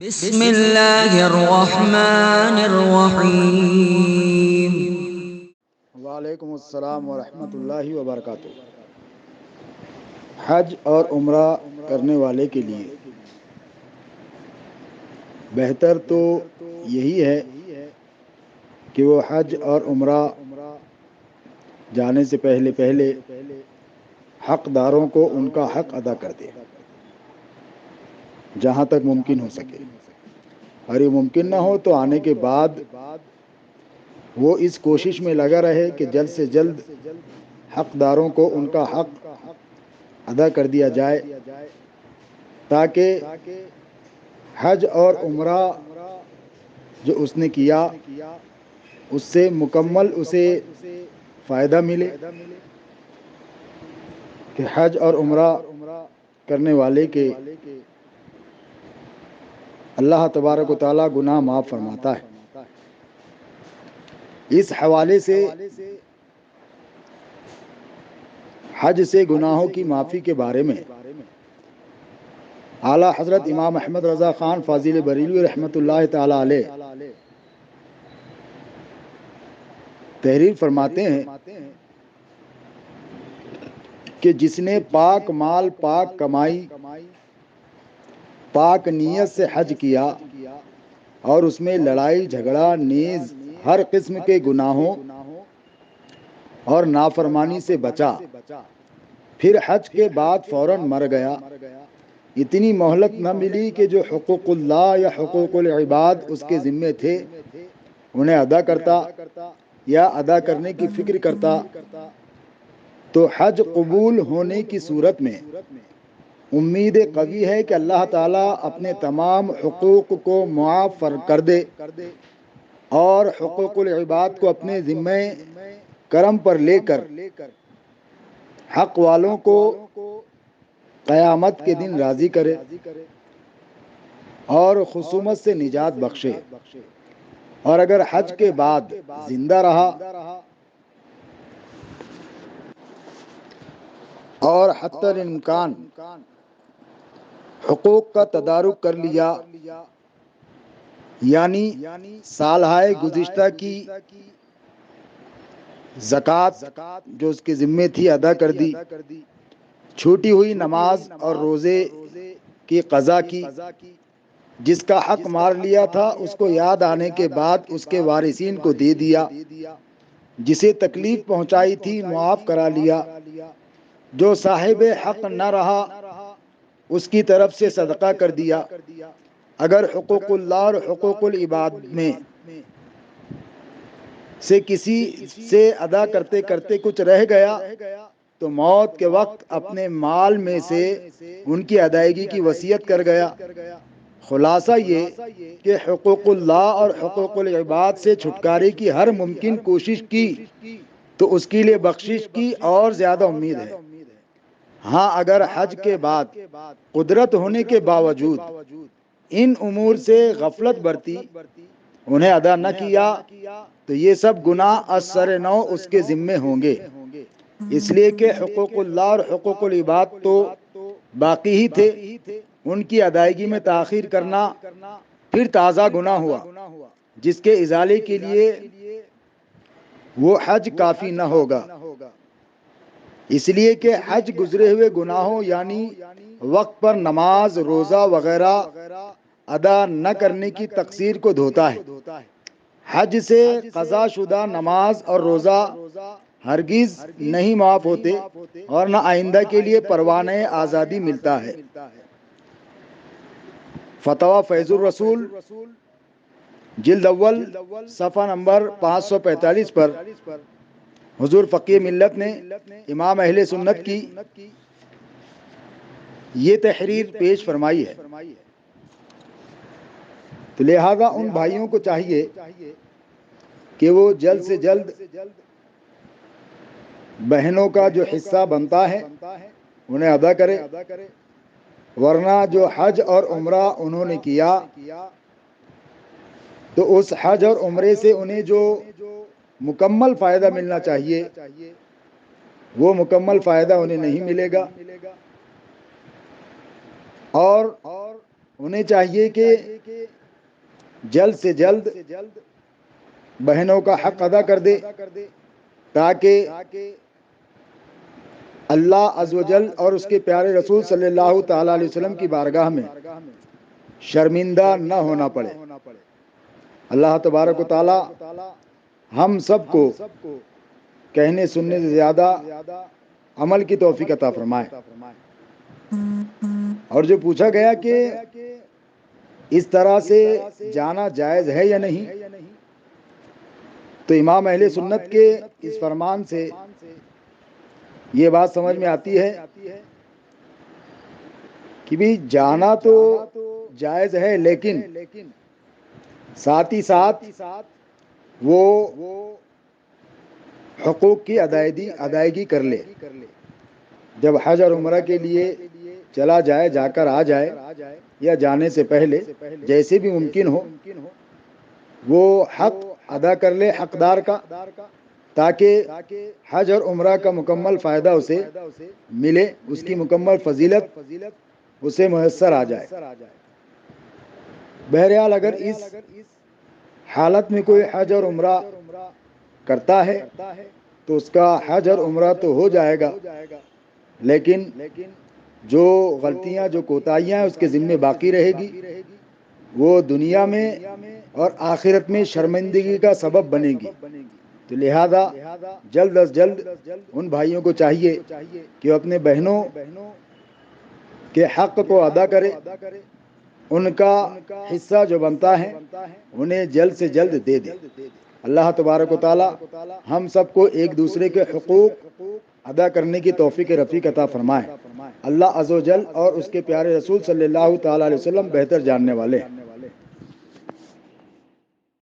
بسم اللہ الرحمن الرحیم۔ وعلیکم السلام ورحمۃ اللہ وبرکاتہ۔ حج اور عمرہ کرنے والے کے لیے بہتر تو یہی ہے کہ وہ حج اور عمرہ جانے سے پہلے حقداروں کو ان کا حق ادا کر دے جہاں تک ممکن ہو سکے، اور یہ ممکن نہ ہو تو آنے کے بعد وہ اس کوشش میں لگا رہے کہ جلد سے جلد حقداروں کو ان کا حق ادا کر دیا جائے، تاکہ حج اور عمرہ جو اس نے کیا اس سے مکمل اسے فائدہ ملے، کہ حج اور عمرہ کرنے والے کے اللہ تبارک و تعالیٰ گناہ معاف فرماتا ہے۔ اس حوالے سے حج سے گناہوں کی معافی کے بارے میں اعلیٰ حضرت امام احمد رضا خان فاضل بریلوی رحمۃ اللہ تعالی علیہ تحریر فرماتے ہیں کہ جس نے پاک مال، پاک کمائی، پاک نیت سے حج کیا اور اس میں لڑائی جھگڑا نیز ہر قسم کے گناہوں اور نافرمانی سے بچا، پھر حج کے بعد فوراً مر گیا، اتنی مہلت نہ ملی کہ جو حقوق اللہ یا حقوق العباد اس کے ذمے تھے انہیں ادا کرتا یا ادا کرنے کی فکر کرتا، تو حج قبول ہونے کی صورت میں امید قوی ہے کہ اللہ تعالیٰ اپنے تمام حقوق کو معاف کر دے اور حقوق العباد کو اپنے ذمہ کرم پر لے کر حق والوں کو قیامت کے دن راضی کرے اور خصومت سے نجات بخشے۔ اور اگر حج کے بعد زندہ رہا اور حتی الامکان حقوق کا تدارک کر لیا، یعنی سالہائے گزشتہ کی زکوٰۃ جو اس کے ذمے تھی ادا کر دی، چھوٹی ہوئی نماز اور روزے کی قضا کی، جس کا حق مار لیا تھا اس کو یاد آنے کے بعد اس کے وارثین کو دے دیا، جسے تکلیف پہنچائی تھی معاف کرا لیا، جو صاحب حق نہ رہا اس کی طرف سے صدقہ کر دیا، اگر حقوق اللہ اور حقوق العباد میں سے کسی سے ادا کرتے کرتے کچھ رہ گیا تو موت کے وقت اپنے مال میں سے ان کی ادائیگی کی وصیت کر گیا۔ خلاصہ یہ کہ حقوق اللہ اور حقوق العباد سے چھٹکارے کی ہر ممکن کوشش کی تو اس کے لیے بخشش کی اور زیادہ امید ہے۔ ہاں اگر حج کے بعد قدرت ہونے کے باوجود ان امور سے غفلت برتی، انہیں ادا نہ کیا، تو یہ سب گناہ از سر نو اس کے ذمے ہوں گے، اس لیے کہ حقوق اللہ اور حقوق العباد تو باقی ہی تھے، ان کی ادائیگی میں تاخیر کرنا پھر تازہ گناہ ہوا، جس کے ازالے کے لیے وہ حج کافی نہ ہوگا۔ اس لیے کہ حج گزرے ہوئے گناہوں یعنی وقت پر نماز، روزہ وغیرہ ادا نہ کرنے کی تقصیر کو دھوتا ہے۔ حج سے قضا شدہ نماز اور روزہ ہرگز نہیں معاف ہوتے اور نہ آئندہ کے لیے پروانہ آزادی ملتا ہے۔ فتویٰ فیض الرسول جلد اول صفحہ نمبر 545 پر حضور فقیہ ملت نے امام اہل سنت کی یہ تحریر پیش فرمائی ہے۔ تو لہذا ان بھائیوں کو چاہیے کہ وہ جلد سے جلد بہنوں کا جو حصہ بنتا ہے انہیں ادا کرے، ورنہ جو حج اور عمرہ انہوں نے کیا تو اس حج اور عمرے سے انہیں جو مکمل فائدہ ملنا چاہیے وہ مکمل فائدہ انہیں نہیں ملے گا، اور انہیں چاہیے کہ جلد سے جلد بہنوں کا حق ادا کر دے، تاکہ اللہ عز و جل اور اس کے پیارے رسول صلی اللہ تعالی علیہ وسلم کی بارگاہ میں شرمندہ نہ ہونا پڑے۔ اللہ تبارک و تعالی ہم سب کو کہنے سننے سے زیادہ عمل کی توفیق عطا فرمائے۔ اور جو پوچھا گیا کہ اس طرح سے جانا جائز ہے یا نہیں، تو امام اہل سنت کے اس فرمان سے یہ بات سمجھ میں آتی ہے کہ بھی جانا تو جائز ہے، لیکن ساتھ ہی ساتھ وہ حقوق کی ادائیگی کر لے۔ جب حج اور عمرہ کے لیے چلا جائے، جا کر آ جائے، یا جانے سے پہلے جیسے بھی ممکن ہو وہ حق ادا کر لے حقدار کا، تاکہ حج اور عمرہ کا مکمل فائدہ اسے ملے، اس کی مکمل فضیلت اسے میسر آ جائے۔ بہرحال اگر اس حالت میں کوئی حج اور عمرہ کرتا ہے تو اس کا حج اور عمرہ تو ہو جائے گا، لیکن جو غلطیاں، جو کوتاہیاں اس کے ذمے باقی رہے گی، وہ دنیا میں اور آخرت میں شرمندگی کا سبب بنے گی۔ تو لہذا جلد از جلد ان بھائیوں کو چاہیے کہ اپنے بہنوں کے حق کو ادا کرے، ان کا حصہ جو بنتا ہے انہیں جلد سے جلد دے دے۔ اللہ تبارک و تعالی ہم سب کو ایک دوسرے کے حقوق ادا کرنے کی توفیق رفیق عطا فرمائے۔ اللہ عز و جل اور اس کے پیارے رسول صلی اللہ تعالی علیہ وسلم بہتر جاننے والے ہیں۔